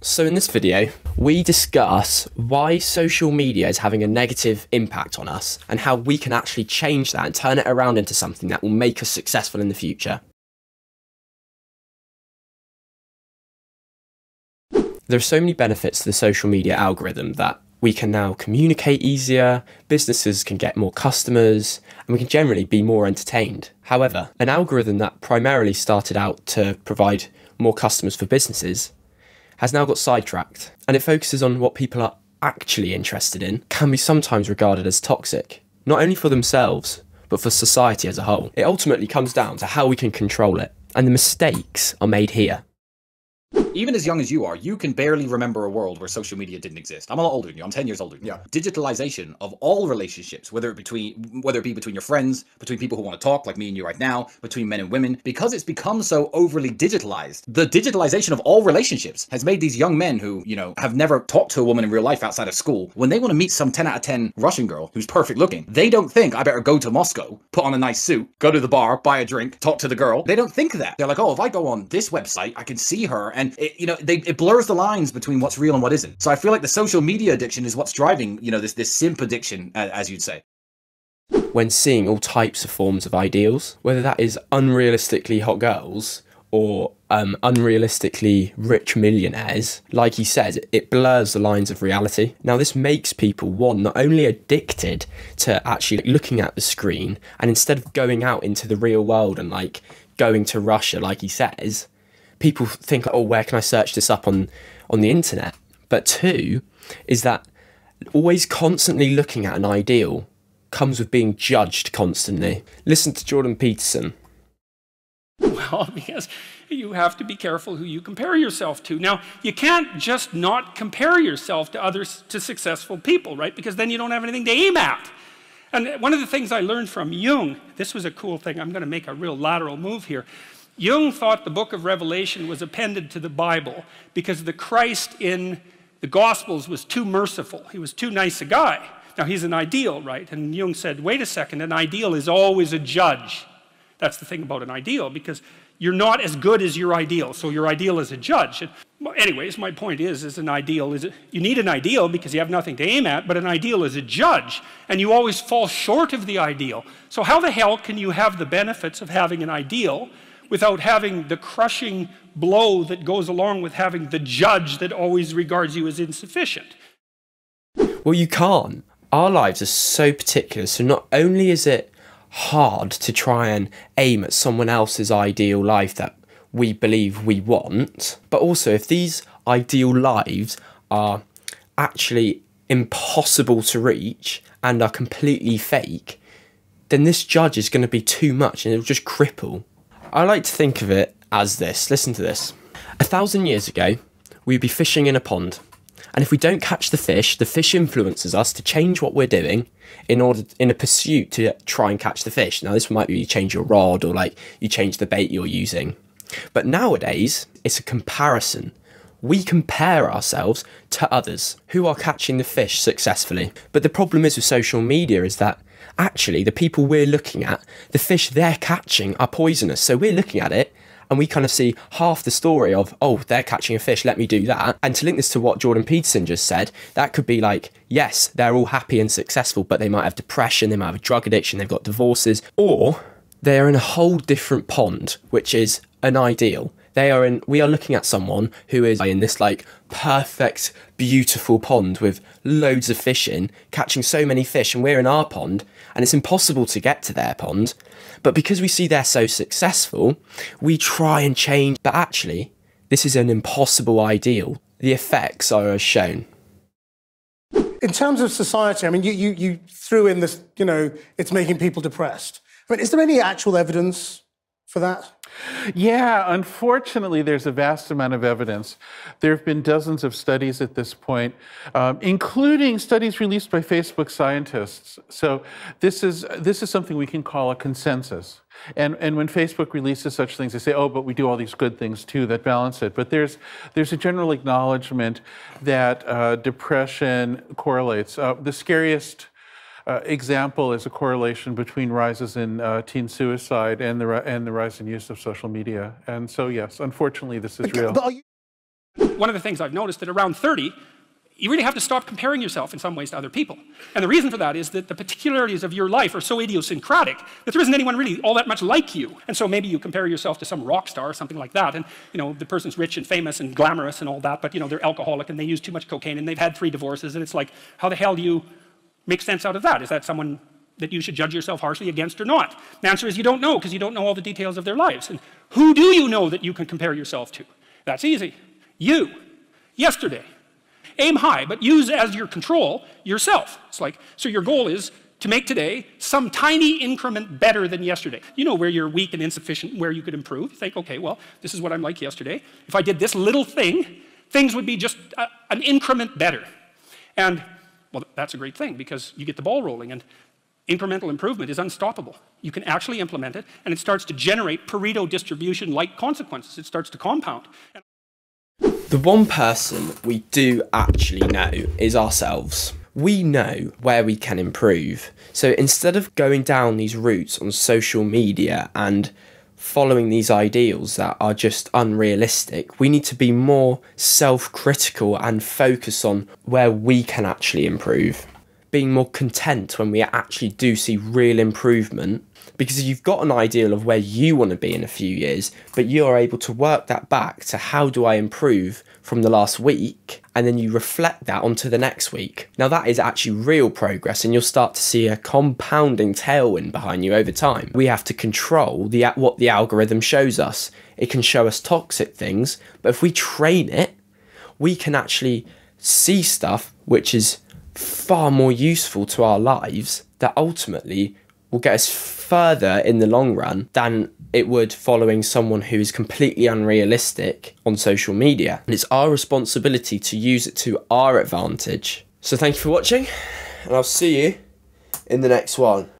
So in this video, we discuss why social media is having a negative impact on us and how we can actually change that and turn it around into something that will make us successful in the future. There are so many benefits to the social media algorithm that we can now communicate easier, businesses can get more customers, and we can generally be more entertained. However, an algorithm that primarily started out to provide more customers for businesses has now got sidetracked, and it focuses on what people are actually interested in, can be sometimes regarded as toxic, not only for themselves, but for society as a whole. It ultimately comes down to how we can control it, and the mistakes are made here. Even as young as you are, you can barely remember a world where social media didn't exist. I'm a lot older than you. I'm 10 years older than you. Yeah. Digitalization of all relationships, whether it be between your friends, between people who want to talk like me and you right now, between men and women, because it's become so overly digitalized. The digitalization of all relationships has made these young men who, have never talked to a woman in real life outside of school, when they want to meet some 10 out of 10 Russian girl who's perfect looking, they don't think, I better go to Moscow, put on a nice suit, go to the bar, buy a drink, talk to the girl. They don't think that. They're like, oh, if I go on this website, I can see her, and it blurs the lines between what's real and what isn't. So I feel like the social media addiction is what's driving, this simp addiction, as you'd say. When seeing all types of forms of ideals, whether that is unrealistically hot girls or unrealistically rich millionaires, like he says, it blurs the lines of reality. Now this makes people, one, not only addicted to actually looking at the screen, and instead of going out into the real world and going to Russia, like he says, people think, oh, where can I search this up on the internet? But two, is that always constantly looking at an ideal comes with being judged constantly. Listen to Jordan Peterson. Well, because you have to be careful who you compare yourself to. Now, you can't just not compare yourself to successful people, right? Because then you don't have anything to aim at. And one of the things I learned from Jung, this was a cool thing, I'm going to make a real lateral move here. Jung thought the book of Revelation was appended to the Bible because the Christ in the Gospels was too merciful. He was too nice a guy. Now, he's an ideal, right? And Jung said, wait a second, an ideal is always a judge. That's the thing about an ideal, because you're not as good as your ideal, so your ideal is a judge. And, anyways, my point is an ideal you need an ideal because you have nothing to aim at, but an ideal is a judge, and you always fall short of the ideal. So how the hell can you have the benefits of having an ideal without having the crushing blow that goes along with having the judge that always regards you as insufficient? Well, you can't. Our lives are so particular, so not only is it hard to try and aim at someone else's ideal life that we believe we want, but also if these ideal lives are actually impossible to reach and are completely fake, then this judge is going to be too much and it'll just cripple. I like to think of it as this. Listen to this. 1,000 years ago, we'd be fishing in a pond. And if we don't catch the fish influences us to change what we're doing in a pursuit to try and catch the fish. Now, this might be you change your rod or you change the bait you're using. But nowadays, it's a comparison. We compare ourselves to others who are catching the fish successfully. But the problem is with social media is that actually, the people we're looking at, the fish they're catching are poisonous. So we're looking at it and we kind of see half the story of, oh, they're catching a fish, let me do that. And to link this to what Jordan Peterson just said, that could be like, yes, they're all happy and successful, but they might have depression, they might have a drug addiction, they've got divorces, or they're in a whole different pond, which is an ideal. We are looking at someone who is in this perfect, beautiful pond with loads of fish in, catching so many fish, and we're in our pond, and it's impossible to get to their pond. But because we see they're so successful, we try and change. But actually, this is an impossible ideal. The effects are as shown. In terms of society, I mean, you threw in this, it's making people depressed. But is there any actual evidence for that? Yeah, unfortunately, there's a vast amount of evidence. There have been dozens of studies at this point, including studies released by Facebook scientists. So this is something we can call a consensus. And when Facebook releases such things, they say, oh, but we do all these good things too that balance it. But there's a general acknowledgement that depression correlates. The scariest example is a correlation between rises in teen suicide and the rise in use of social media. And so, yes, unfortunately, this is real. One of the things I've noticed that around 30, you really have to stop comparing yourself in some ways to other people. And the reason for that is that the particularities of your life are so idiosyncratic that there isn't anyone really all that much like you. And so maybe you compare yourself to some rock star or something like that, and you know, the person's rich and famous and glamorous and all that, but you know, they're alcoholic and they use too much cocaine and they've had 3 divorces, and it's like, how the hell do you make sense out of that? Is that someone that you should judge yourself harshly against or not? The answer is you don't know, because you don't know all the details of their lives. And who do you know that you can compare yourself to? That's easy. You. Yesterday. Aim high, but use as your control yourself. It's like, so your goal is to make today some tiny increment better than yesterday. You know where you're weak and insufficient, where you could improve. You think, okay, well, this is what I'm like yesterday. If I did this little thing, things would be just an increment better. And, well, that's a great thing, because you get the ball rolling, and incremental improvement is unstoppable. You can actually implement it, and it starts to generate Pareto distribution-like consequences. It starts to compound. The one person we do actually know is ourselves. We know where we can improve. So instead of going down these routes on social media and following these ideals that are just unrealistic, we need to be more self-critical and focus on where we can actually improve. Being more content when we actually do see real improvement, because you've got an ideal of where you want to be in a few years, but you are able to work that back to how do I improve from the last week, and then you reflect that onto the next week. Now that is actually real progress, and you'll start to see a compounding tailwind behind you over time. We have to control what the algorithm shows us. It can show us toxic things, but if we train it, we can actually see stuff which is far more useful to our lives, that ultimately will get us further in the long run than it would following someone who is completely unrealistic on social media. And it's our responsibility to use it to our advantage. So thank you for watching, and I'll see you in the next one.